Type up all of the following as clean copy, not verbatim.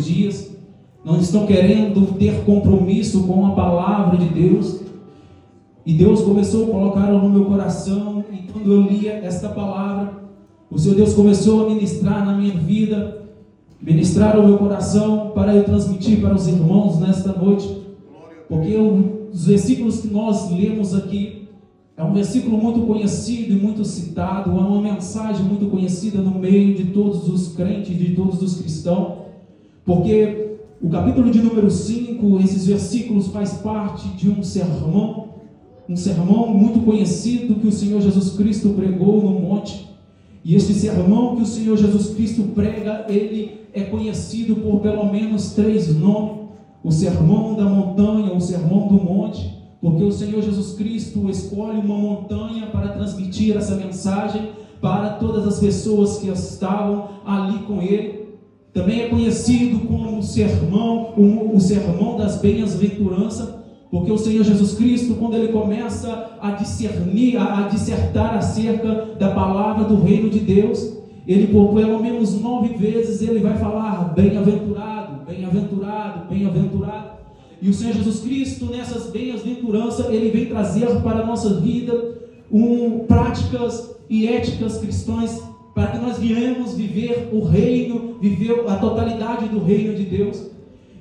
seus dias, não estão querendo ter compromisso com a palavra de Deus. E Deus começou a colocar no meu coração, e quando eu lia esta palavra, o Senhor Deus começou a ministrar na minha vida, ministrar ao meu coração, para eu transmitir para os irmãos nesta noite, porque os versículos que nós lemos aqui, é um versículo muito conhecido e muito citado, é uma mensagem muito conhecida no meio de todos os crentes, de todos os cristãos, porque o capítulo de número 5, esses versículos faz parte de um sermão muito conhecido que o Senhor Jesus Cristo pregou no monte. E este sermão que o Senhor Jesus Cristo prega, ele é conhecido por pelo menos 3 nomes: o sermão da montanha, o sermão do monte, porque o Senhor Jesus Cristo escolhe uma montanha para transmitir essa mensagem para todas as pessoas que estavam ali com ele. Também é conhecido como o sermão das bem-aventuranças, porque o Senhor Jesus Cristo, quando ele começa a dissertar acerca da palavra do reino de Deus, ele por pelo menos 9 vezes ele vai falar bem-aventurado, bem-aventurado, bem-aventurado. E o Senhor Jesus Cristo, nessas bem-aventuranças, ele vem trazer para a nossa vida práticas e éticas cristãs, para que nós viemos viver o reino, viver a totalidade do reino de Deus.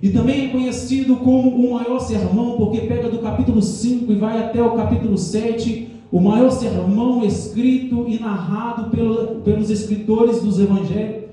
E também é conhecido como o maior sermão, porque pega do capítulo 5 e vai até o capítulo 7, o maior sermão escrito e narrado pelos escritores dos evangelhos.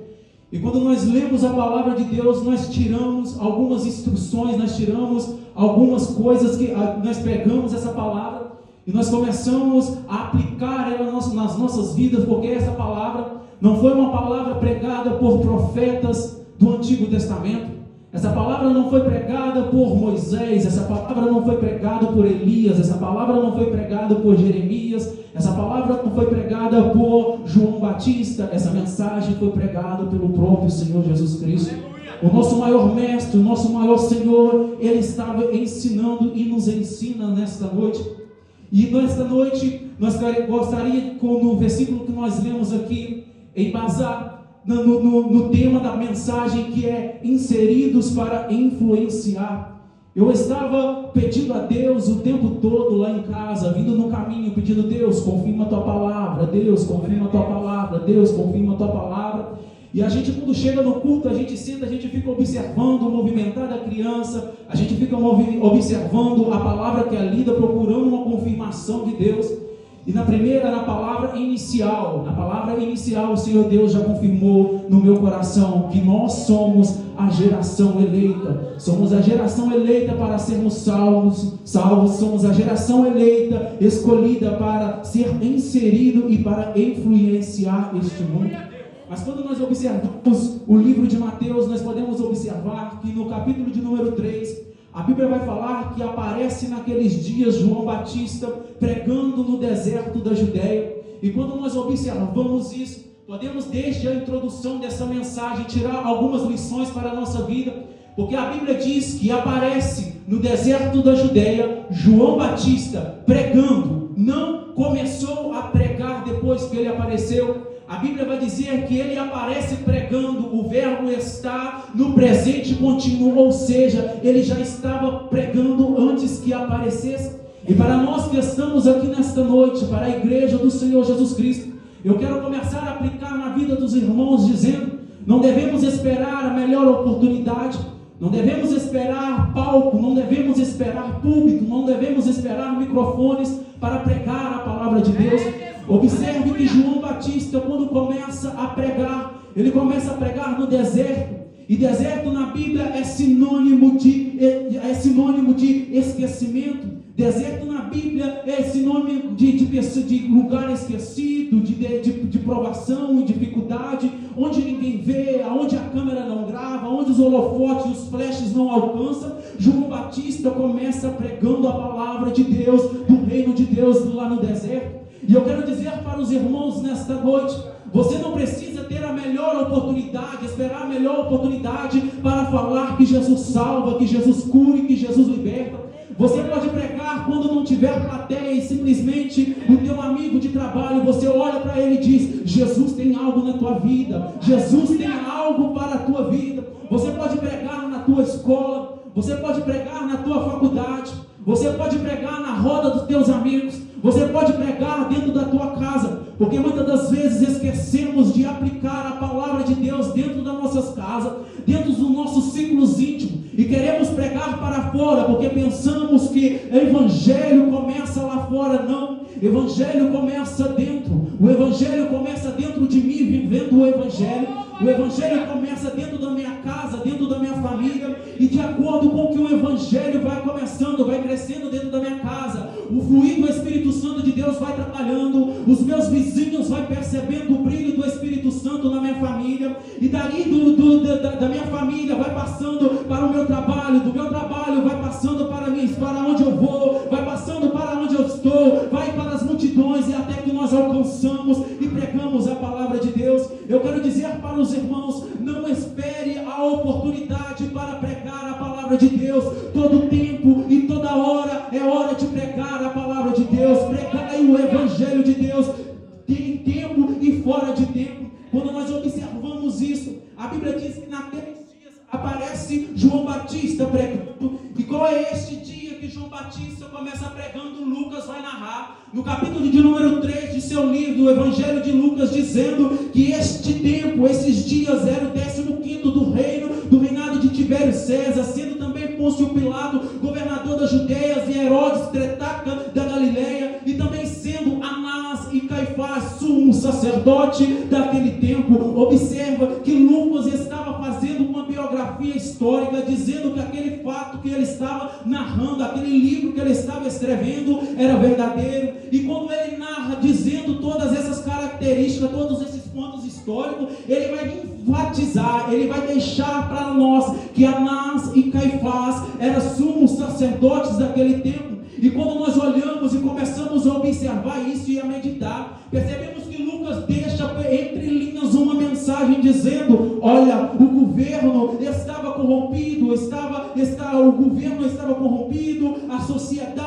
E quando nós lemos a palavra de Deus, nós tiramos algumas instruções, nós tiramos algumas coisas que nós pegamos essa palavra e nós começamos a aplicar ela nas nossas vidas, porque essa palavra não foi uma palavra pregada por profetas do Antigo Testamento. Essa palavra não foi pregada por Moisés, essa palavra não foi pregada por Elias, essa palavra não foi pregada por Jeremias, essa palavra não foi pregada por João Batista, essa mensagem foi pregada pelo próprio Senhor Jesus Cristo. O nosso maior mestre, o nosso maior Senhor, ele estava ensinando e nos ensina nesta noite. E nesta noite, nós gostaríamos, no versículo que nós lemos aqui, embasar no tema da mensagem, que é inseridos para influenciar. Eu estava pedindo a Deus o tempo todo lá em casa, vindo no caminho, pedindo: Deus, confirma a tua palavra, Deus, confirma a tua palavra, Deus, confirma a tua palavra. E a gente, quando chega no culto, a gente senta, a gente fica observando o movimentar da criança, a gente fica observando a palavra que é lida, procurando uma confirmação de Deus. E na palavra inicial, o Senhor Deus já confirmou no meu coração que nós somos a geração eleita. Somos a geração eleita para sermos salvos, somos a geração eleita, escolhida para ser inserido e para influenciar este mundo. Mas quando nós observamos o livro de Mateus, nós podemos observar que no capítulo de número 3, a Bíblia vai falar que aparece naqueles dias João Batista pregando no deserto da Judéia. E quando nós observamos isso, podemos desde a introdução dessa mensagem tirar algumas lições para a nossa vida, porque a Bíblia diz que aparece no deserto da Judéia João Batista pregando. Não começou a pregar depois que ele apareceu. A Bíblia vai dizer que ele aparece pregando, o verbo está no presente contínuo, ou seja, ele já estava pregando antes que aparecesse. E para nós que estamos aqui nesta noite, para a igreja do Senhor Jesus Cristo, eu quero começar a aplicar na vida dos irmãos, dizendo: não devemos esperar a melhor oportunidade, não devemos esperar palco, não devemos esperar púlpito, não devemos esperar microfones para pregar a palavra de Deus. Observe que João Batista, quando começa a pregar, ele começa a pregar no deserto. E deserto na Bíblia é sinônimo de esquecimento. Deserto na Bíblia é sinônimo de lugar esquecido, de provação e dificuldade, onde ninguém vê, onde a câmera não grava, onde os holofotes e os flashes não alcançam. João Batista começa pregando a palavra de Deus, do reino de Deus lá no deserto. E eu quero dizer para os irmãos nesta noite: você não precisa ter a melhor oportunidade, esperar a melhor oportunidade para falar que Jesus salva, que Jesus cura e que Jesus liberta. Você pode pregar quando não tiver plateia e simplesmente o teu amigo de trabalho, você olha para ele e diz: Jesus tem algo na tua vida, Jesus tem algo para a tua vida. Você pode pregar tua escola, você pode pregar na tua faculdade, você pode pregar na roda dos teus amigos, você pode pregar dentro da tua casa, porque muitas das vezes esquecemos de aplicar a palavra de Deus dentro das nossas casas, dentro dos nossos ciclos íntimos, e queremos pregar para fora, porque pensamos que o evangelho começa lá fora. Não, o evangelho começa dentro, o evangelho começa dentro de mim, vivendo o evangelho começa dentro da minha casa, dentro da minha família, e de acordo com que o evangelho vai começando, vai crescendo dentro da minha casa, o fluir do Espírito Santo de Deus vai trabalhando, os meus vizinhos vão percebendo o brilho do Espírito Santo na minha família, e daí da minha família vai passando para o meu trabalho, do meu trabalho vai passando para onde eu vou, vai passando para onde eu estou, vai para as multidões, e até que nós alcançamos e pregamos a palavra de Deus. Eu quero dizer para os irmãos, não espere a oportunidade para pregar a palavra de Deus. Todo tempo e toda hora é hora de pregar a palavra de Deus. Pregai o evangelho de Deus, em tempo e fora de tempo. Quando nós observamos isso, a Bíblia diz que naqueles dias aparece João Batista pregando. E qual é este dia que João Batista começa pregando? Lucas vai narrar no capítulo de número 3 de seu livro, o Evangelho de Lucas, dizendo que este tempo, esses dias, era o 15º do reinado de Tibério César, sendo também Pôncio Pilato governador das Judeias, e Herodes tetrarca da Galileia, e também sendo Anás e Caifás sumo sacerdote daquele tempo. Observa que Lucas estava fazendo uma biografia histórica, dizendo que aquele fato que ele estava narrando, aquele livro que ele estava escrevendo, era verdadeiro. E quando ele narra, dizendo todas essas características, todos esses pontos históricos, ele vai enfatizar, ele vai deixar para nós que Anás e Caifás eram sumos sacerdotes daquele tempo. E quando nós olhamos e começamos a observar isso e a meditar, percebemos que Lucas deixa entre linhas uma mensagem dizendo: olha, o governo estava corrompido, o governo estava corrompido, a sociedade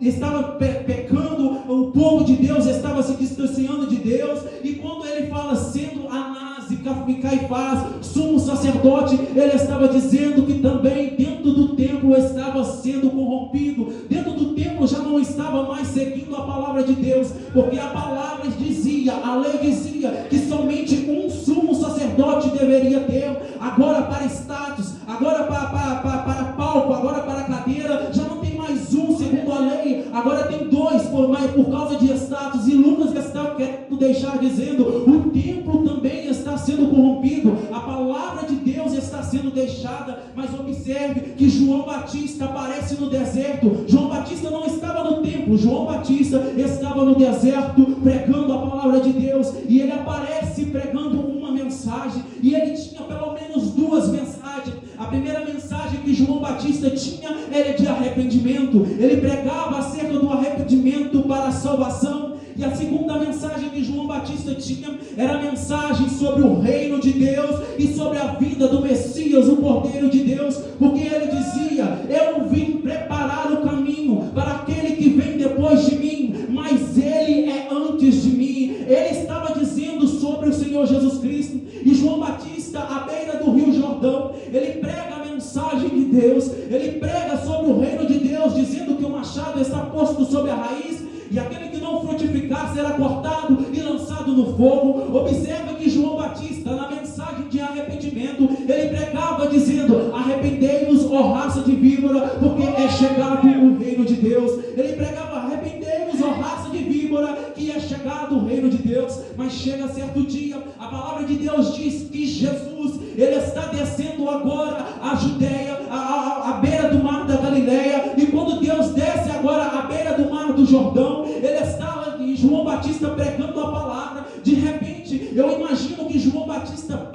estava pecando, o povo de Deus estava se distanciando de Deus. E quando ele fala sendo Anás e Caifás sumo sacerdote, ele estava dizendo que também dentro do templo estava sendo corrompido, dentro do templo já não estava mais seguindo a palavra de Deus, porque a palavra dizia, a lei dizia que somente um sumo sacerdote deveria ter. Agora para status, agora para palco, agora para cadeira, já não tem mais um segundo a lei, agora tem dois por causa de status. E Lucas está querendo deixar dizendo: o templo também está sendo corrompido, a palavra de Deus está sendo deixada. Mas observe que João Batista aparece no deserto. João Batista não estava no templo, João Batista estava no deserto pregando a palavra de Deus, e ele aparece pregando uma mensagem, e ele tinha pelo menos duas mensagens. A primeira mensagem que João Batista tinha era de arrependimento, ele pregava acerca do arrependimento para a salvação. E a segunda mensagem que João Batista tinha era a mensagem sobre o reino de Deus e sobre a vinda do Messias, o Cordeiro de Deus, porque ele dizia: eu vim preparar o caminho para aquele que vem depois de mim, mas ele é antes de mim. Ele estava dizendo sobre o Senhor Jesus Cristo. E João Batista, à beira do Rio Jordão, ele prega a mensagem de Deus, ele prega sobre o reino de Deus, dizendo que o machado está posto sobre a raiz, e aquele que não frutificar será cortado e lançado no fogo. Observa que João Batista, na mensagem de arrependimento, ele pregava dizendo: arrependei-vos, ó raça de víbora, porque é chegado o reino de Deus. Ele pregava: arrependei-vos, ó raça de víbora, que é chegado o reino de Deus. Mas chega certo dia, a palavra de Deus diz que Jesus, ele está descendo agora a Judeia, à beira do mar da Galileia. E quando Deus desce agora à beira do mar do Jordão, ele estava em João Batista pregando a palavra. De repente, eu imagino que João Batista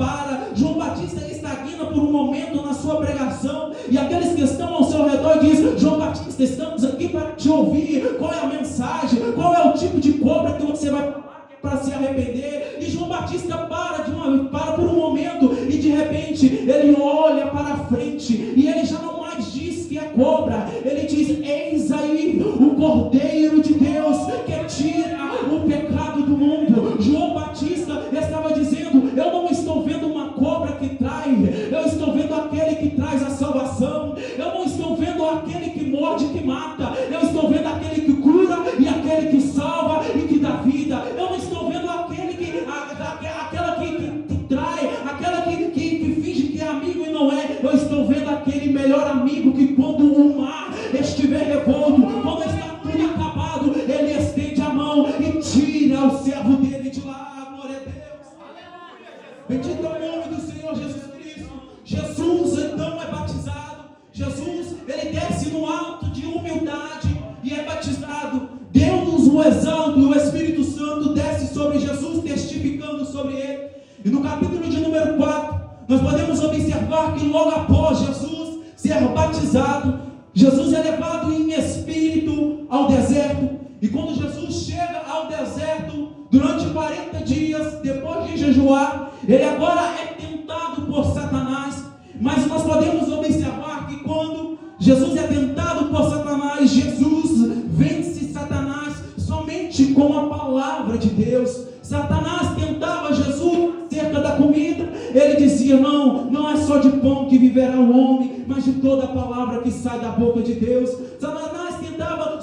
estagna por um momento na sua pregação, e aqueles que estão ao seu redor dizem: João Batista, estamos aqui para te ouvir. Qual é a mensagem? Qual é o tipo de cobra que você vai falar para se arrepender? E João Batista para por um momento, e de repente ele olha para a frente, e ele já não mais diz que é cobra, ele diz: eis aí o Cordeiro de Deus que tira o pecado do mundo. João Batista estava dizendo: eu não estou vendo Bendito é o nome do Senhor Jesus Cristo. Jesus então é batizado. Jesus, ele desce no alto de humildade e é batizado. Deus o exalta e o Espírito Santo desce sobre Jesus, testificando sobre ele. E no capítulo de número 4, nós podemos observar que logo após Jesus ser batizado, Jesus é levado em espírito ao deserto. E quando Jesus chega ao deserto, durante 40 dias, depois de jejuar, ele agora é tentado por Satanás. Mas nós podemos observar que quando Jesus é tentado por Satanás, Jesus vence Satanás somente com a palavra de Deus. Satanás tentava Jesus acerca da comida. Ele dizia: não é só de pão que viverá o homem, mas de toda a palavra que sai da boca de Deus. Satanás tentava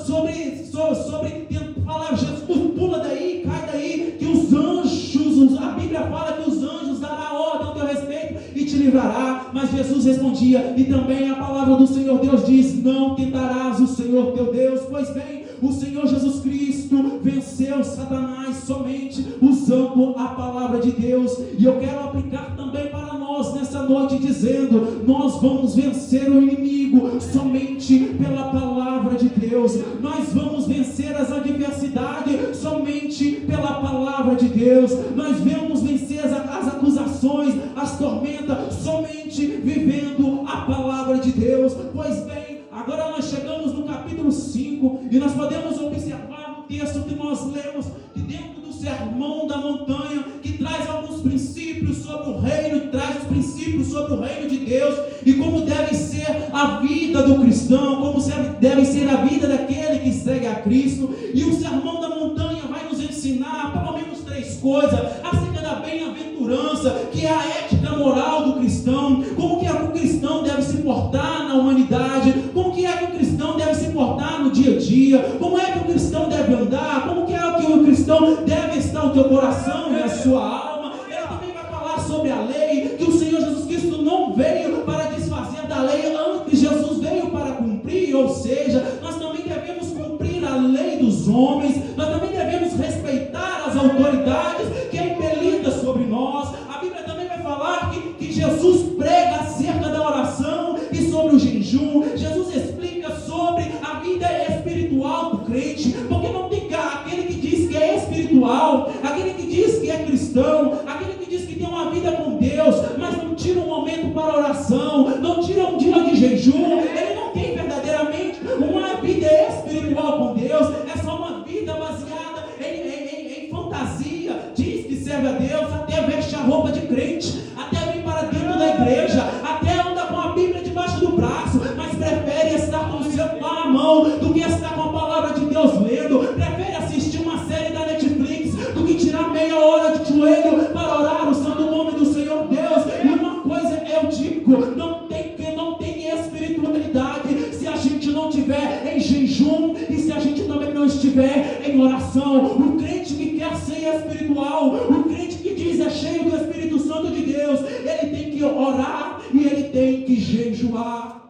falar: Jesus, pula daí, cai daí, que os anjos, a Bíblia fala que os anjos dará ordem ao teu respeito e te livrará. Mas Jesus respondia, e também a palavra do Senhor Deus diz: não tentarás o Senhor teu Deus. Pois bem, o Senhor Jesus Cristo venceu Satanás somente usando a palavra de Deus. E eu quero aplicar também para nós nessa noite, dizendo: nós vamos vencer o inimigo somente pela palavra de Deus. Nós vamos vencer as adversidades somente pela palavra de Deus. Nós vamos vencer as acusações, as tormentas, somente vivendo a palavra de Deus. Pois bem, agora nós chegamos no capítulo 5 e nós podemos observar no texto que nós lemos, que dentro do sermão da montanha, que traz alguns princípios sobre o reino, traz os princípios sobre o reino de Deus e como deve ser a vida do cristão, como deve ser a vida daquele que segue a Cristo. E o sermão da montanha vai nos ensinar pelo menos 3 coisas acerca da bem-aventurança, que é a ética moral do cristão, como que o cristão deve se portar na humanidade, como que é que o cristão deve se portar no dia a dia, como é que o cristão deve andar, como que é que o cristão deve estar no teu coração e na sua alma. Ele também vai falar sobre a lei, que o Senhor Jesus Cristo não veio para desfazer da lei, antes Jesus veio para cumprir. Ou seja, nós também devemos cumprir a lei dos homens, nós também devemos respeitar as autoridades que é impelida sobre nós. A Bíblia também vai falar que Jesus prega acerca da oração e sobre o jejum. Jesus explica sobre a vida espiritual do crente, porque não tem aquele que diz que é espiritual, aquele que diz que é cristão, aquele que diz que tem uma vida com Deus, mas não tira um momento para oração, não tira um dia de jejum. Ele não tem verdadeiramente uma vida espiritual com Deus, é só uma vida baseada em fantasia. Diz que serve a Deus, até veste a roupa de crente, até vem para dentro da igreja, até anda com a Bíblia debaixo do braço, mas prefere estar com o celular na mão do que estar com a palavra de Deus lendo, prefere assistir uma série da Netflix do que tirar meia hora de joelho para orar o santo nome do Senhor Deus. E uma coisa eu digo: não tem espiritualidade se a gente não estiver em jejum e se a gente também não estiver em oração. O crente que quer ser espiritual, o crente que diz é cheio do Espírito Santo de Deus, ele tem que orar e ele tem que jejuar.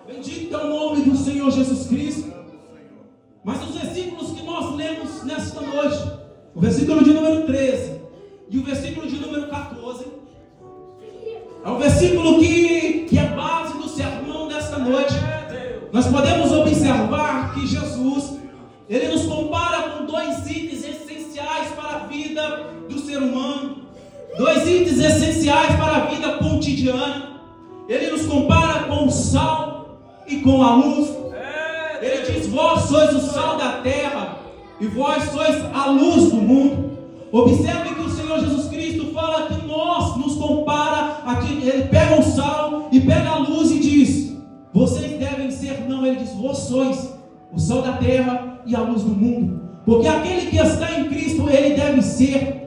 Bendito é o nome do Senhor Jesus Cristo. Mas os versículos que nós lemos nesta noite, o versículo de número 13 e o versículo de número 14, é o versículo que é base do sermão desta noite. Nós podemos observar que Jesus, ele nos compara com 2 itens essenciais para a vida do ser humano, 2 itens essenciais para a vida cotidiana. Ele nos compara com o sal e com a luz. Ele diz: vós sois o sal da terra e vós sois a luz do mundo. Observe que o Senhor Jesus Cristo fala que nós nos compara aqui. Ele pega o sal e pega a luz e diz: vocês devem ser. Não, ele diz: vós sois o sal da terra e a luz do mundo. Porque aquele que está em Cristo, ele deve ser.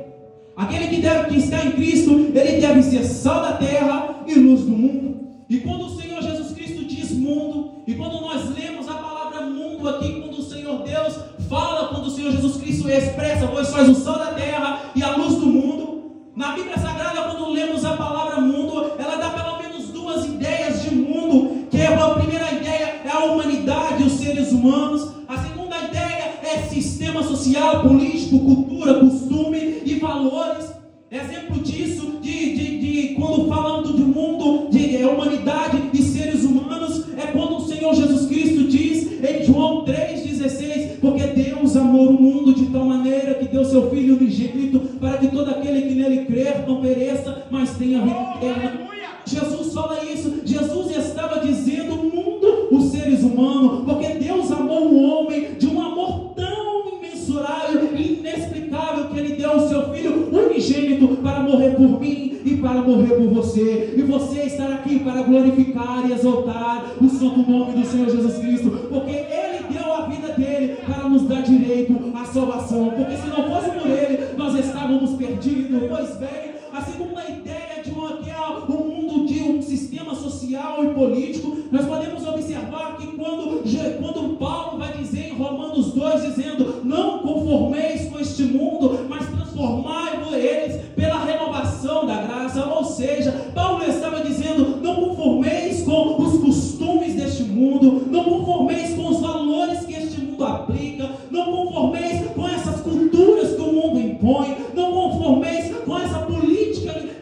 Aquele que está em Cristo, ele deve ser sal da terra e luz do mundo. E quando o Senhor Jesus Cristo diz mundo, e quando nós lemos a palavra mundo aqui, quando o Senhor Deus fala, quando o Senhor Jesus Cristo expressa: vós sois o sal da terra e a luz do mundo. Na Bíblia Sagrada, quando lemos a palavra mundo, ela dá pelo menos 2 ideias de mundo, que a primeira ideia é a humanidade, os seres humanos. A segunda ideia é sistema social, político, cultura, costume e valores. Exemplo disso, de quando falando de mundo, de humanidade e seres humanos, é quando o Senhor Jesus Cristo diz em João 3,16, porque Deus amou o mundo de tal maneira que deu seu Filho unigênito, para que todo aquele que nele crer não pereça, mas tenha vida eterna. Jesus fala isso. Jesus estava dizendo o mundo, os seres humanos, porque Deus amou o homem de um amor tão imensurável e inexplicável, que Ele deu o seu Filho unigênito para morrer por mim e para morrer por você. E você estar aqui para glorificar e exaltar o santo nome do Senhor Jesus Cristo, porque Ele deu a vida dele para nos dar direito à salvação, porque se não fosse por Ele, nós estávamos perdidos. Pois bem, assim como na ideia de um mundo de um sistema social e político, nós podemos observar que quando Paulo vai dizer em Romanos 2, dizendo: não conformeis com este mundo, mas transformai-vos eles pela renovação da graça. Ou seja, Paulo estava dizendo: não conformeis com os costumes deste mundo, não conformeis com os valores que este mundo aplica, não conformeis com essas culturas que o mundo impõe, não conformeis com essa política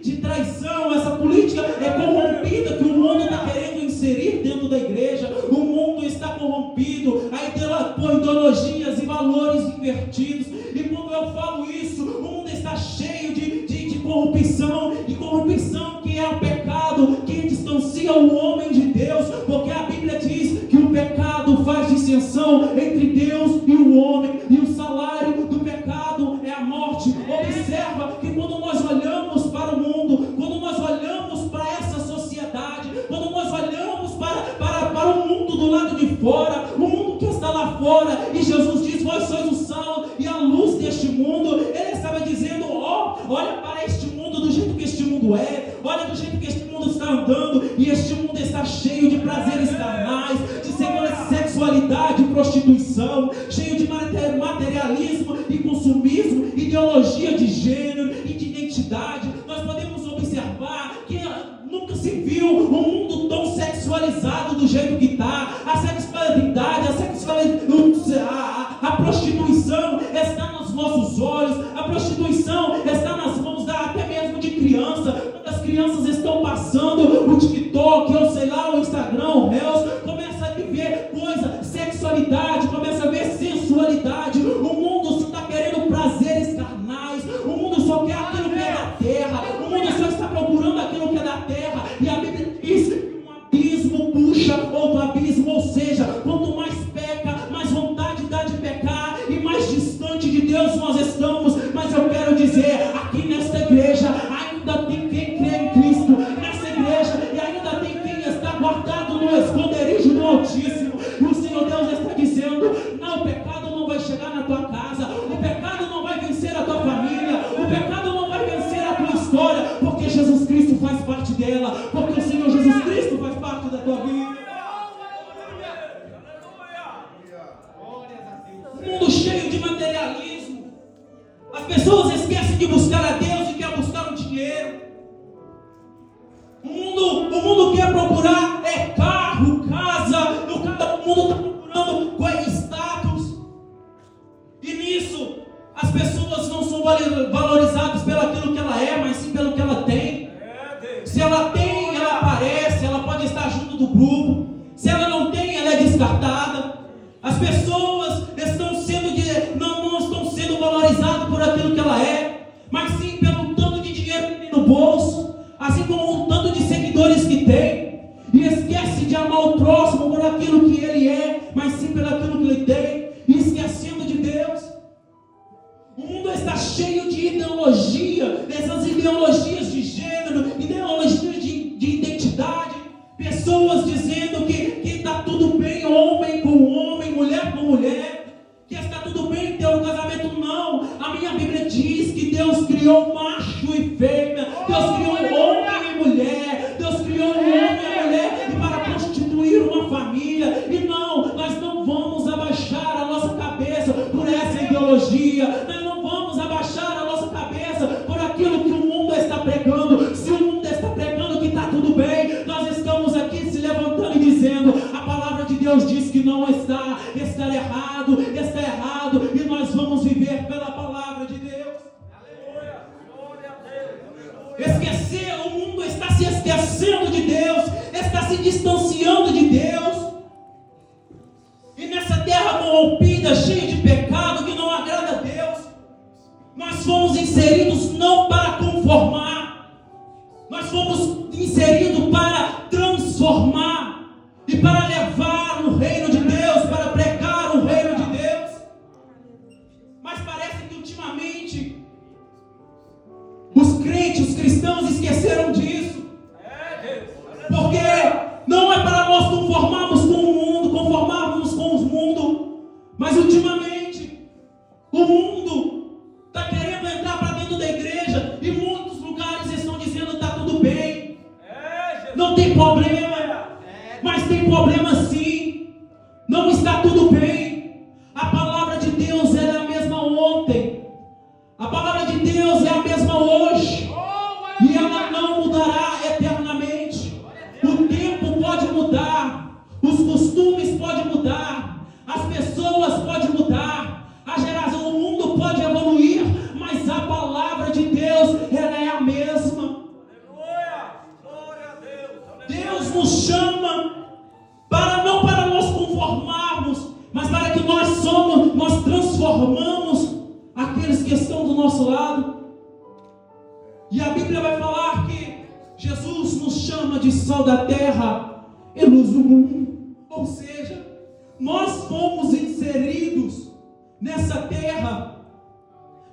de traição, essa política corrompida que o mundo está querendo inserir dentro da igreja. O mundo está corrompido por ideologias e valores invertidos. E quando eu falo isso, o mundo está cheio de corrupção, que é o pecado que distancia o homem de Deus, porque a Bíblia diz que o pecado faz dissensão entre Deus e o homem, e o salário do pecado é a morte. Observa que quando nós olhamos para o mundo, quando nós olhamos para essa sociedade, quando nós olhamos para o mundo do lado de fora, o mundo que está lá fora, e Jesus diz: vós sois o sal e a luz deste mundo. Ele estava dizendo: olha para este mundo do jeito que este mundo é, olha do jeito que este mundo está andando, e este mundo está cheio de prazeres carnais, de sexualidade, prostituição, cheio de materialismo e consumismo, ideologia de gênero e de identidade. Nós podemos observar que nunca se viu um mundo tão sexualizado do jeito que está. A sexualidade, a prostituição está nos nossos olhos, a prostituição está nas mãos até mesmo de criança. Quando as crianças estão passando o TikTok, ou sei lá, o Instagram, o Reels, começa a ver coisa, sexualidade, começa a ver sensualidade. O mundo só está querendo prazeres carnais, o mundo só quer aquilo que é da terra, o mundo só está procurando aquilo que é da terra. E a Bíblia diz que um abismo puxa outro abismo, ou seja, quanto mais peca, mais vontade dá de pecar e mais distante de Deus nós estamos. Mas eu quero dizer, aqui nesta igreja ainda tem quem crê em Cristo, nessa igreja, e ainda tem quem está guardado no esconderijo do Altíssimo. E o Senhor Deus está dizendo: não, o pecado não vai chegar na tua casa, o pecado não vai vencer a tua família, o pecado não vai vencer a tua história, porque Jesus Cristo faz parte dela, porque o Senhor Jesus Cristo faz parte da tua vida. Um mundo cheio de materialismo. As pessoas esquecem de buscar a Deus e querem buscar o dinheiro. O mundo quer procurar carro, casa. O mundo está procurando com status. E nisso, as pessoas não são valorizadas pelo aquilo que ela é, mas sim pelo que ela tem. Se ela tem, ela aparece, ela pode estar junto do grupo. Se ela não tem, ela é descartada. As pessoas não estão sendo valorizadas por aquilo que ela é, mas sim pelo tanto de dinheiro que tem no bolso, assim como o tanto de seguidores que tem, e esquece de amar o próximo por aquilo que ele é, mas sim pelo aquilo que ele tem, e esquecendo de Deus. O mundo está cheio de ideologia, dessas ideologias de gênero, ideologias de identidade, pessoas dizendo que está tudo bem homem com homem, mulher com mulher, que está tudo bem ter um casamento. Não, a minha Bíblia diz que Deus criou macho e fêmea, Deus criou homem e mulher, Deus criou um homem e mulher e para constituir uma família. E não, nós não vamos abaixar a nossa cabeça por essa ideologia, nós não vamos abaixar a nossa cabeça por aquilo que o mundo está pregando. Se o mundo está pregando que está tudo bem, nós estamos aqui se levantando e dizendo: a palavra de Deus diz que não está errado, e nós vamos viver pela palavra de Deus. O mundo está se esquecendo de Deus, está se distanciando de Deus. E nessa terra corrompida, cheia de pecado, que não agrada a Deus, nós fomos inseridos não para conformar, nós fomos inseridos para transformar e para levar o reino de Deus, para pregar o reino de Deus. Mas parece que ultimamente os crentes, os cristãos esqueceram disso. Porque não é para nós conformarmos com o mundo, conformarmos com o mundo, mas ultimamente o mundo está querendo entrar para dentro da igreja e muitos lugares estão dizendo que está tudo bem, não tem problema, mas tem problema sim, não está tudo bem. A palavra de Deus ela é a mesma ontem, a palavra de Deus é a mesma hoje, e ela não mudará eternamente. O tempo pode mudar, os costumes podem mudar, as pessoas podem mudar, a geração, o mundo pode evoluir, mas a palavra de Deus, ela é a mesma. Deus nos chama não para nós conformarmos, mas para que nós transformamos aqueles que estão do nosso lado. E a Bíblia vai falar que Jesus nos chama de sal da terra e luz do mundo. Ou seja, nós fomos inseridos nessa terra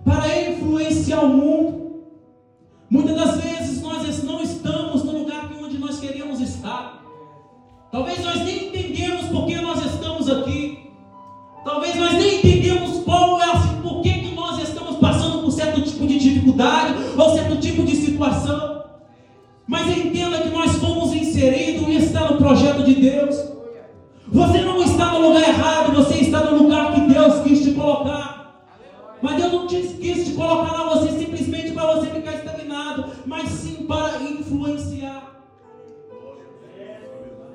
para influenciar o mundo. Muitas das vezes nós não estamos no lugar onde nós queríamos estar. Talvez nós nem entendemos por que nós estamos aqui. Talvez nós nem entendemos por que nós estamos passando por certo tipo de dificuldade ou certo tipo de situação. Mas entenda que nós fomos inseridos e está no projeto de Deus. Você não está no lugar errado, você está no lugar que Deus quis te colocar. Mas Deus não quis te colocar lá você simplesmente para você ficar estagnado, mas sim para influenciar.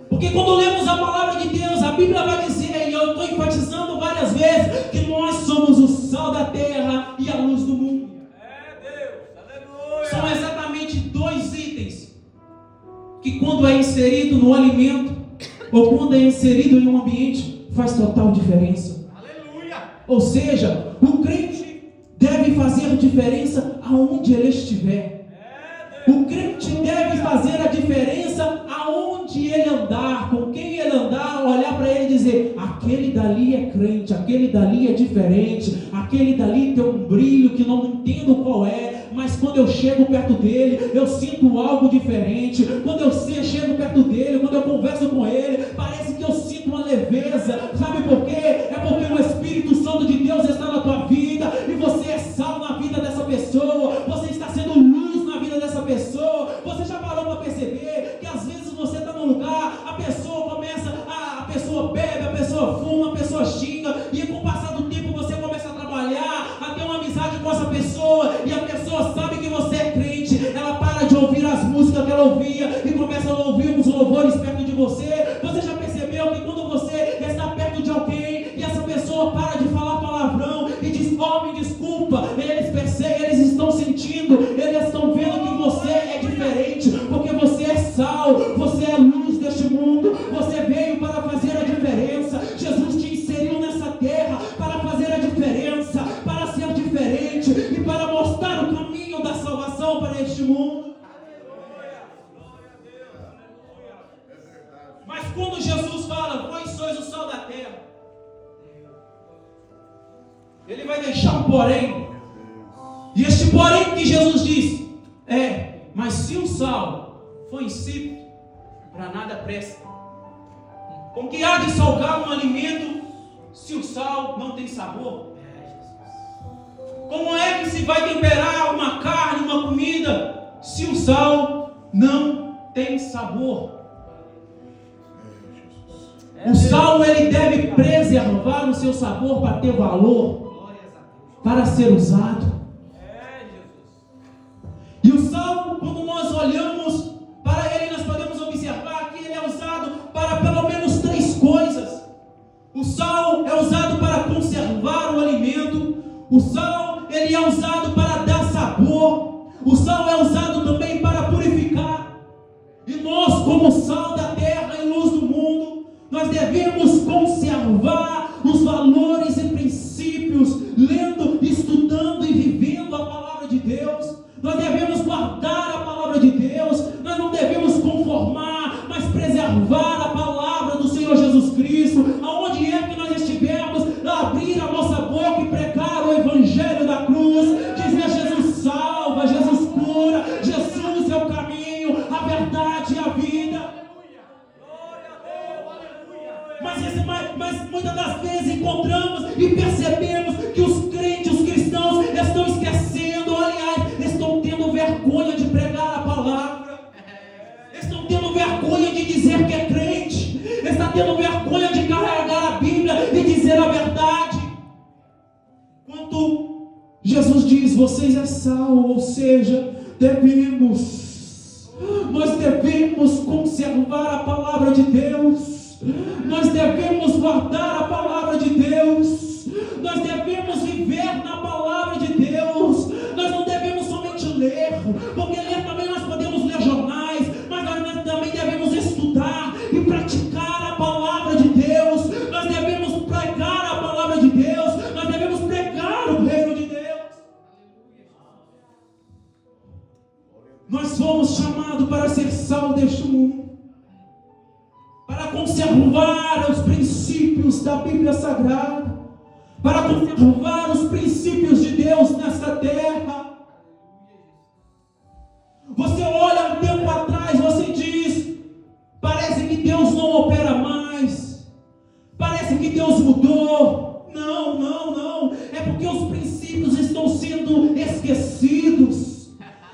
Porque quando lemos a palavra de Deus, a Bíblia vai dizer, e eu estou enfatizando várias vezes, que nós somos o sal da terra e a luz do mundo. São exatamente dois itens que quando é inserido no alimento ou quando é inserido em um ambiente faz total diferença. Ou seja, o crente deve fazer diferença aonde ele estiver. O crente deve fazer a diferença aonde ele andar, com quem ele andar, olhar para ele e dizer, aquele dali é crente, aquele dali é diferente, aquele dali tem um brilho que não entendo qual é, mas quando eu chego perto dele, eu sinto algo diferente. Quando eu chego perto dele, quando eu converso com ele, parece que eu sinto uma leveza. Sabe por quê? É porque o Espírito Santo de Deus está na tua vida e você é sal na vida dessa pessoa, você está sendo luz na vida dessa pessoa. Você já parou para perceber que às vezes você está num lugar, a pessoa bebe, a pessoa fuma, a pessoa xinga, e com o passar do tempo você começa a trabalhar, a ter uma amizade com essa pessoa, e a pessoa sabe que você é crente, ela para de ouvir as músicas que ela ouvia e começa a ouvir uns louvores perto de você. Você já percebeu que quando você está perto de alguém e essa pessoa para de falar palavrão e diz, me desculpa, eles percebem, eles estão sentindo, eles estão vendo que você é diferente, porque você é sal, você é luz deste mundo, você veio para fazer a diferença. Jesus te inseriu nessa terra para fazer a diferença, para ser diferente e para mostrar o caminho da salvação para este mundo. Mas quando Jesus fala, vós sois o sal da terra, ele vai deixar um porém. E este porém que Jesus diz mas se o sal for insípido, para nada presta. Com que há de salgar um alimento se o sal não tem sabor? Como é que se vai temperar uma carne, uma comida, se o sal não tem sabor? O sal ele deve preservar o seu sabor para ter valor, para ser usado. E o sal, quando nós olhamos para ele, nós podemos observar que ele é usado para pelo menos 3 coisas. O sal é usado para conservar o alimento. O sal ele é usado para dar sabor. O sal é usado também para purificar. E nós, como sal da terra e luz do mundo, nós devemos conservar os valores e princípios, lendo, estudando e vivendo a palavra de Deus. Nós devemos guardar a palavra de Deus. Nós não devemos conformar, mas preservar a palavra do Senhor Jesus Cristo. Aonde é que nós estivermos, abrir a nossa boca e pregar o evangelho da cruz, dizer: Jesus salva, Jesus cura, Jesus é o caminho, a verdade e a vida. Mas muitas das vezes encontramos e percebemos que os crentes, os cristãos, estão esquecendo, aliás, estão tendo vergonha de pregar a palavra, estão tendo vergonha de dizer que é crente, estão tendo vergonha de carregar a Bíblia e dizer a verdade. Quando Jesus diz: vocês é sal, ou seja, nós devemos conservar a palavra de Deus. Nós devemos guardar a palavra de Deus. Nós devemos viver na palavra de Deus. Nós não devemos somente ler, porque ler também nós podemos ler jornais, mas nós também devemos estudar e praticar a palavra de Deus. Nós devemos pregar a palavra de Deus. Nós devemos pregar o reino de Deus. Nós fomos chamados para ser sal deste mundo, para conservar os princípios da Bíblia Sagrada, para conservar os princípios de Deus nesta terra. Você olha um tempo atrás, você diz: parece que Deus não opera mais, parece que Deus mudou. Não, é porque os princípios estão sendo esquecidos.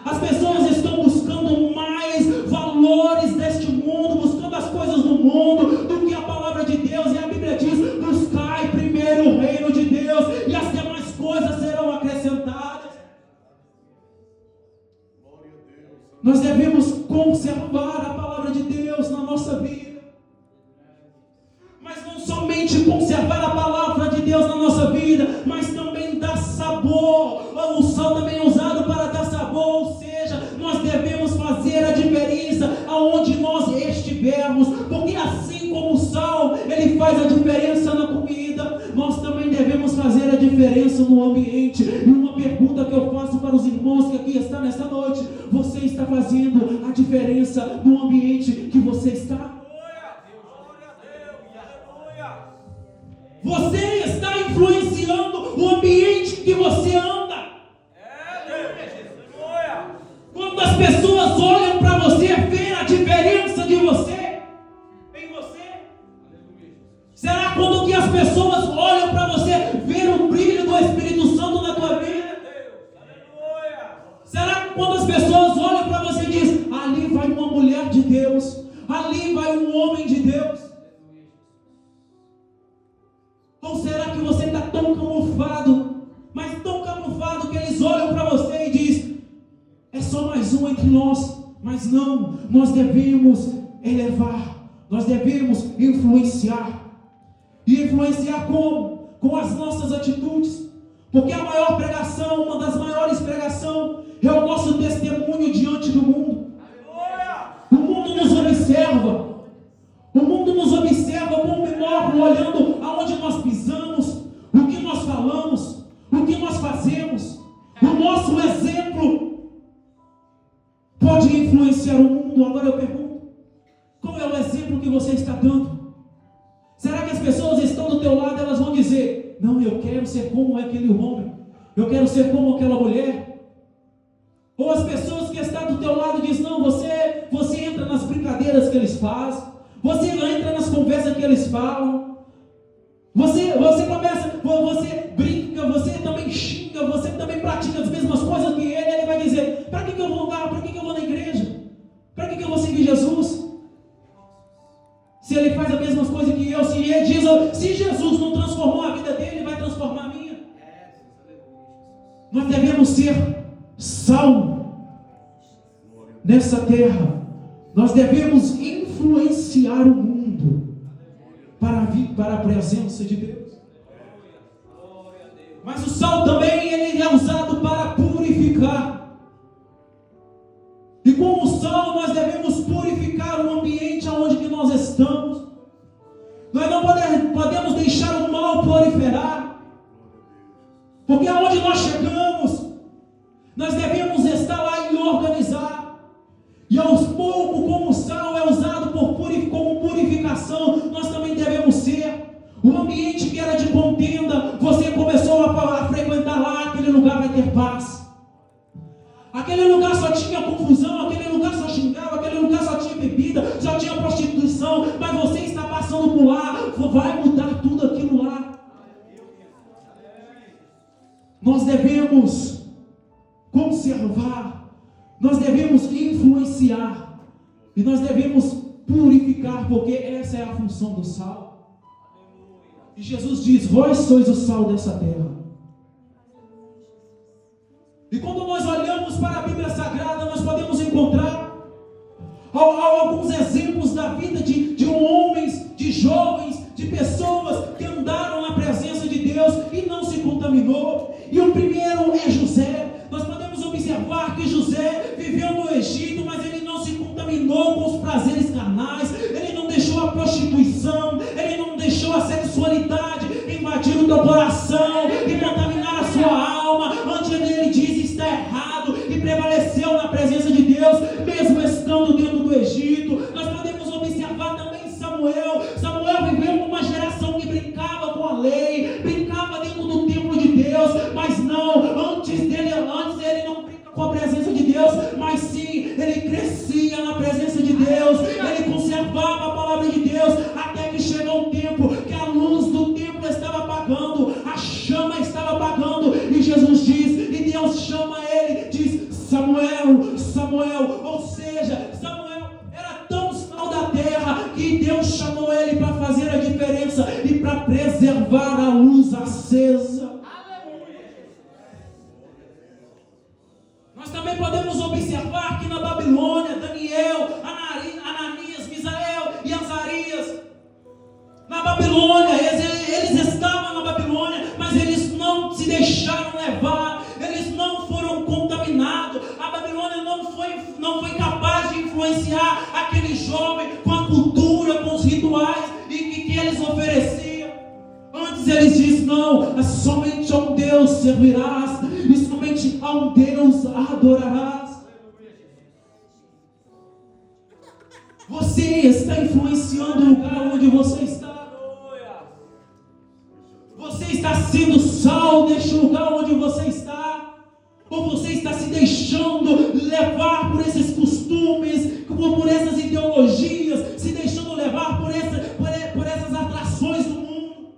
As pessoas estão buscando mais valores deste mundo, buscando as coisas do mundo, do que a palavra de Deus. E a Bíblia diz: buscai primeiro o reino de Deus, e as demais coisas serão acrescentadas. Nós devemos conservar a palavra de Deus na nossa vida, mas não somente conservar a palavra de Deus na nossa vida, mas também dar sabor. O sal também é usado para dar sabor, ou seja, nós devemos fazer a diferença aonde nós estivermos, porque assim como o sal, ele faz a diferença na comida, nós também devemos fazer a diferença no ambiente. E uma pergunta que eu faço para os irmãos que aqui estão nesta noite: você está fazendo a diferença no ambiente que você está? Você está influenciando o ambiente que você anda? Quando as pessoas olham para você, vê a diferença de você em você? Será quando que as pessoas olham para você, ver o brilho do Espírito Santo na tua vida? Será que quando as pessoas olham para você e dizem: ali vai uma mulher de Deus, ali vai um homem de Deus? Ou será que você está tão camuflado, mas tão camuflado, que eles olham para você e dizem: é só mais um entre nós? Mas não, nós devemos elevar, nós devemos influenciar. E influenciar como? Com as nossas atitudes. Porque a maior pregação, uma das maiores pregações, é o nosso testemunho diante do mundo. O mundo nos observa. O mundo nos observa com um binóculo, olhando aonde nós pisamos, o que nós falamos, o que nós fazemos. O nosso exemplo pode influenciar o mundo. Agora eu pergunto: qual é o exemplo que você está dando? Será que as pessoas estão do teu lado, elas vão dizer: não, eu quero ser como aquele homem, eu quero ser como aquela mulher? Ou as pessoas que estão do teu lado dizem: não, você entra nas brincadeiras que eles fazem, você entra nas conversas que eles falam, você começa, você brinca, você também xinga, você também pratica as mesmas coisas que ele vai dizer: para que eu vou lá? Para que eu vou na igreja? Para que eu vou seguir Jesus? Se ele faz as mesmas coisas que eu, se Jesus não transformou a vida dele, ele vai transformar a minha. Nós devemos ser sal nessa terra. Nós devemos influenciar o mundo para a presença de Deus. Mas o sal também ele é usado para purificar. como sal, nós devemos purificar o ambiente onde que nós estamos. Nós não podemos deixar o mal proliferar, porque aonde nós chegamos, nós devemos estar lá e organizar. E aos poucos, como o sal é usado como purificação, nós também devemos ser. O ambiente que era de contenda, você começou a frequentar lá, aquele lugar vai ter paz. Aquele lugar só tinha confusão, aquele lugar só xingava, aquele lugar só tinha bebida, só tinha prostituição, mas você está passando por lá, vai mudar tudo aquilo lá. Nós devemos conservar, nós devemos influenciar, e nós devemos purificar, porque essa é a função do sal. E Jesus diz: vós sois o sal dessa terra. E quando nós olhamos para a Bíblia Sagrada, nós podemos encontrar alguns exemplos da vida de homens, de jovens, de pessoas que andaram na presença de Deus e não se contaminou. E o primeiro é José. Nós podemos observar que José viveu no Egito, mas ele não se contaminou com os prazeres carnais, ele não deixou a prostituição, ele não deixou a sexualidade invadir o teu coração e contaminar a sua alma. Antes ele diz: está errado, e prevaleceu na presença de Deus, mesmo estando dentro do Egito. Nós podemos observar também Samuel. Samuel viveu numa geração que brincava com a lei, brincava dentro do templo de Deus, mas não, antes ele não brinca com a presença de Deus, mas sim, ele crescia na presença de Deus, ele conservava a palavra de Deus, até que chegou um tempo que a luz do templo estava apagando, a chama estava apagando, e Jesus diz, e Deus chama ele, diz: Samuel, Samuel. Ou seja, Samuel era tão sal da terra que Deus chamou ele para fazer a diferença e para preservar a luz acesa. Nós também podemos observar que na Babilônia, Daniel, Ananias, Misael e Azarias, na Babilônia, eles estavam na Babilônia, mas eles não se deixaram levar, eles não foram contaminados. A Babilônia não foi capaz de influenciar aquele jovem com a cultura, com os rituais e que eles ofereciam. Antes eles dizem: não, somente a um Deus servirás, e somente a um Deus adorarás. Você está influenciando o lugar onde você está. Você está sendo sal neste lugar onde você está? Ou você está se deixando levar por esses costumes, por essas ideologias, se deixando levar por essas atrações do mundo?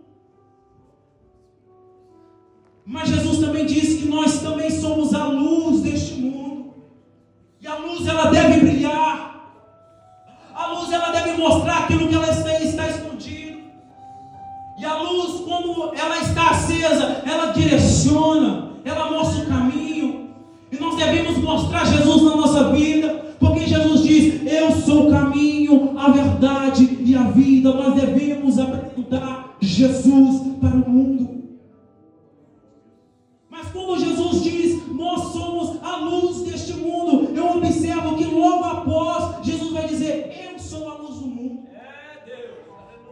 Mas Jesus também disse que nós também somos a luz deste mundo. E a luz, ela deve brilhar. A luz, ela deve mostrar aquilo que ela está escondido. E a luz, quando ela está acesa, ela direciona, ela mostra o caminho. E nós devemos mostrar Jesus na nossa vida, porque Jesus diz: eu sou o caminho, a verdade e a vida. Nós devemos apresentar Jesus para o mundo. Mas quando Jesus diz: nós somos a luz deste mundo, eu observo que logo após, Jesus vai dizer: eu sou a luz do mundo.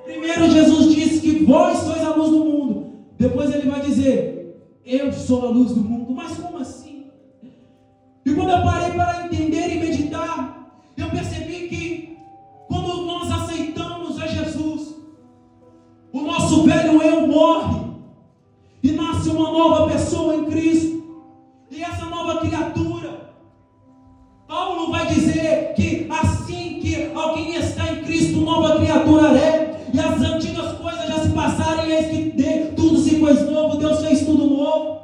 Primeiro Jesus disse que vós sois a luz do mundo. Depois ele vai dizer: eu sou a luz do mundo. Mas como assim? E quando eu parei para entender e meditar, eu percebi que quando nós aceitamos a Jesus, o nosso velho eu morre e nasce uma nova pessoa em Cristo. E essa nova criatura, Paulo vai dizer que assim que alguém está em Cristo, nova criatura é. E as antigas coisas já se passaram, e eis que tudo se fez novo, Deus fez tudo novo.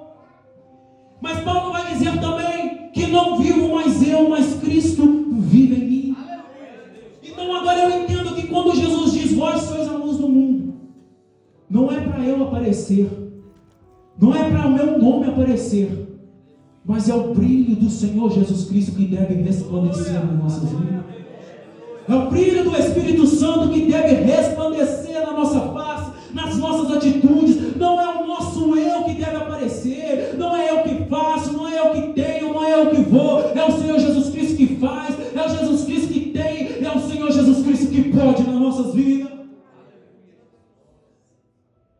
Mas Paulo vai dizer também que não vivo mais eu, mas Cristo vive em mim. Então agora eu entendo que quando Jesus diz: vós sois a luz do mundo, não é para eu aparecer, não é para o meu nome aparecer, mas é o brilho do Senhor Jesus Cristo que deve resplandecer nas nossas vidas. É o brilho do Espírito Santo que deve resplandecer na nossa face, nas nossas atitudes. Não é o nosso eu que deve aparecer, não é eu que faço, não é eu que tenho, não é eu que vou, é o Senhor Jesus Cristo que faz. nossas vidas.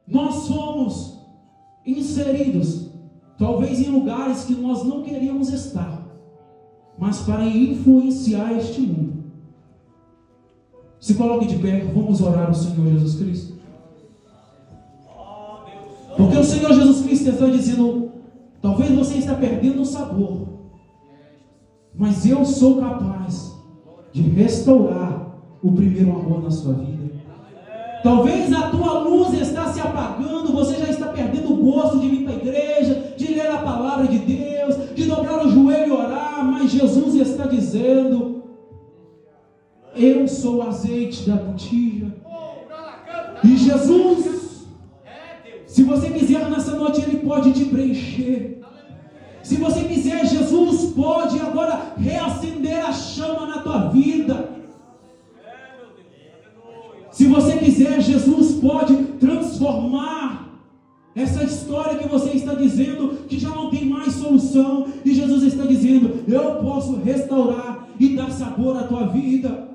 Nós somos inseridos, talvez em lugares que nós não queríamos estar, mas para influenciar este mundo. Se coloque de pé, vamos orar ao Senhor Jesus Cristo. Porque o Senhor Jesus Cristo está dizendo, talvez você está perdendo o sabor, mas eu sou capaz de restaurar o primeiro amor na sua vida. Talvez a tua luz está se apagando, você já está perdendo o gosto de vir para a igreja, de ler a palavra de Deus, de dobrar o joelho e orar, mas Jesus está dizendo, eu sou o azeite da botija. E Jesus, se você quiser nessa noite, Ele pode te preencher. Se você quiser, Jesus pode agora reacender a chama na tua vida. Se você quiser, Jesus pode transformar essa história que você está dizendo que já não tem mais solução. E Jesus está dizendo, eu posso restaurar e dar sabor à tua vida.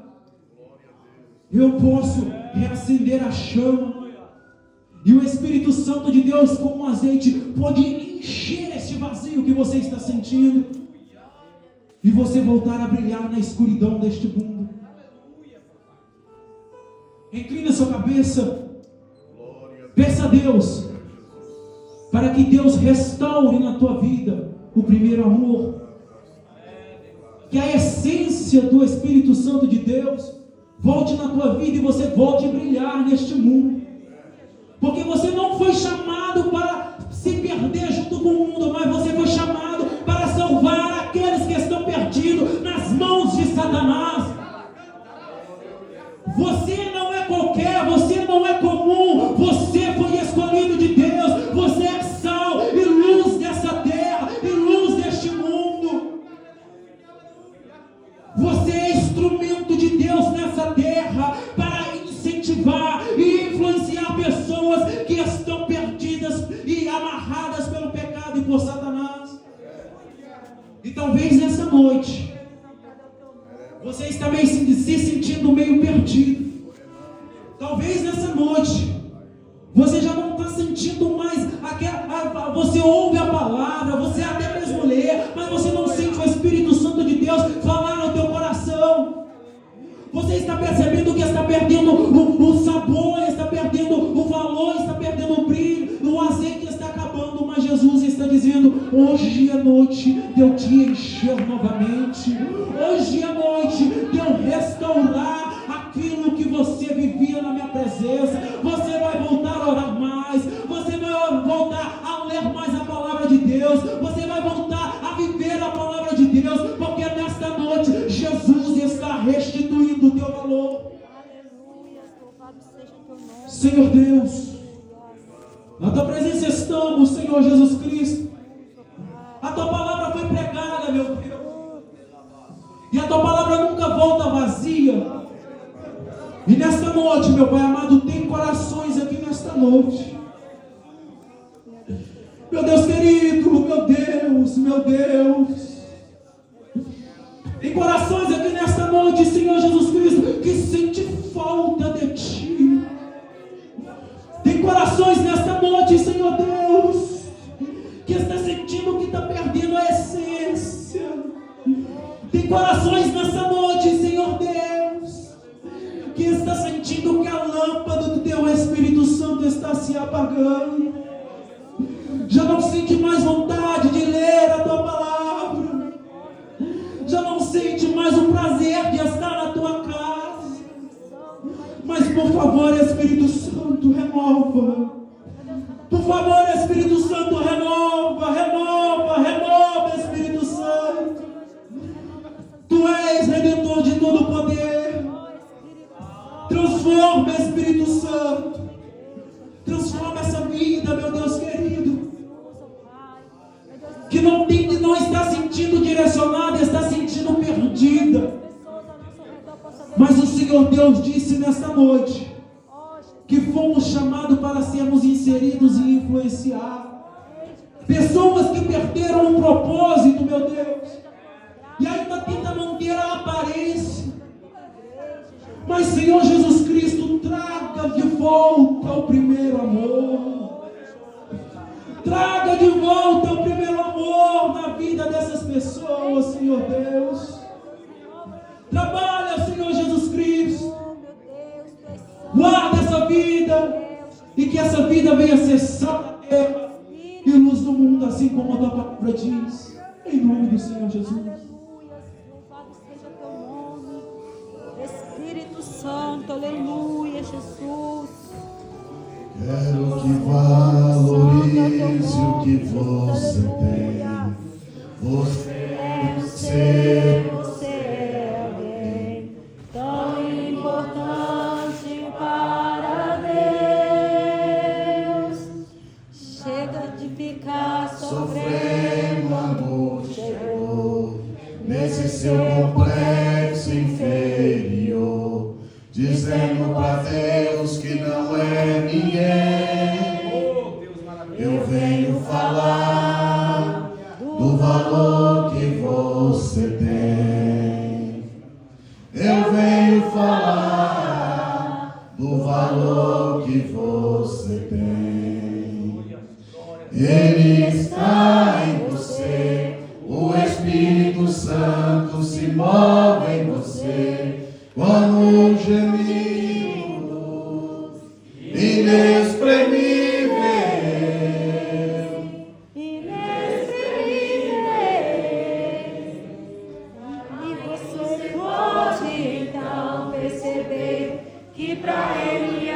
Eu posso reacender a chama. E o Espírito Santo de Deus, como azeite, pode encher este vazio que você está sentindo. E você voltar a brilhar na escuridão deste mundo. Inclina sua cabeça. Peça a Deus, para que Deus restaure na tua vida o primeiro amor. Que a essência do Espírito Santo de Deus volte na tua vida e você volte a brilhar neste mundo. Porque você não foi chamado para se perder junto com o mundo, mas você foi chamado para salvar aqueles que estão perdidos nas mãos de Satanás. Você não é qualquer, você não é comum, você foi escolhido de Deus, você é sal e luz dessa terra e luz deste mundo. Você é instrumento de Deus nessa terra para incentivar e influenciar pessoas que estão perdidas e amarradas pelo pecado e por Satanás. E talvez nessa noite você está meio se sentindo meio perdido. Talvez nessa noite você já não está sentindo mais você ouve a palavra, você até mesmo lê, mas você não sente o Espírito Santo de Deus falar no teu coração. Você está percebendo que está perdendo o sabor, está perdendo o valor, está perdendo o brilho, o azeite está acabando, mas Jesus está dizendo, hoje é noite de eu te encher novamente, hoje é noite de eu restaurar aquilo que você vivia na minha presença. Você vai voltar a orar mais, você vai voltar a ler mais a palavra de Deus, você vai voltar a viver a palavra de Deus, porque nesta noite Jesus está restituindo o teu valor. Senhor Deus, na tua presença estamos, Senhor Jesus Cristo. A tua palavra foi pregada, meu Deus, e a tua palavra nunca volta vazia. E nesta noite, meu Pai amado, tem corações aqui nesta noite. Meu Deus querido, meu Deus, meu Deus. Tem corações aqui nesta noite, Senhor Jesus Cristo, que sente falta de Ti. Tem corações nesta noite, Senhor Deus, que está sentindo que está perdendo a essência. Tem corações nessa noite, Senhor Deus, que está sentindo que a lâmpada do Teu Espírito Santo está se apagando. Já não sente mais vontade de ler a Tua palavra. Já não sente mais o prazer de estar na Tua casa. Mas por favor, Espírito Santo, renova. Por favor, Espírito Santo, renova, renova, renova, Espírito Santo. Tu és Redentor de todo poder. Transforma, Espírito Santo. Transforma essa vida, meu Deus querido, que não está sentindo direcionada, está sentindo perdida. Mas o Senhor Deus disse nesta noite que fomos chamados para sermos inseridos e influenciar pessoas que perderam um propósito, meu Deus, e ainda tenta manter a aparência. Mas Senhor Jesus Cristo, traga de volta o primeiro amor. Traga de volta o primeiro amor na vida dessas pessoas, Senhor Deus. Trabalha, Senhor Jesus Cristo. Guarda essa vida e que essa vida venha ser sal da terra e luz do mundo, assim como a tua palavra diz. Em nome do Senhor Jesus. Louvado seja teu nome, Espírito Santo, aleluia, Jesus. Quero que valorize o que você tem. Você é alguém tão importante para Deus. Chega de ficar sofrendo angústia nesse seu complexo inferior, dizendo pra Deus que não é ninguém. Eu venho falar do valor que você tem. Eu venho falar do valor que você tem. Ele está em você, o Espírito Santo se move em você, como um gemido inexprimível. E você pode então perceber que para Ele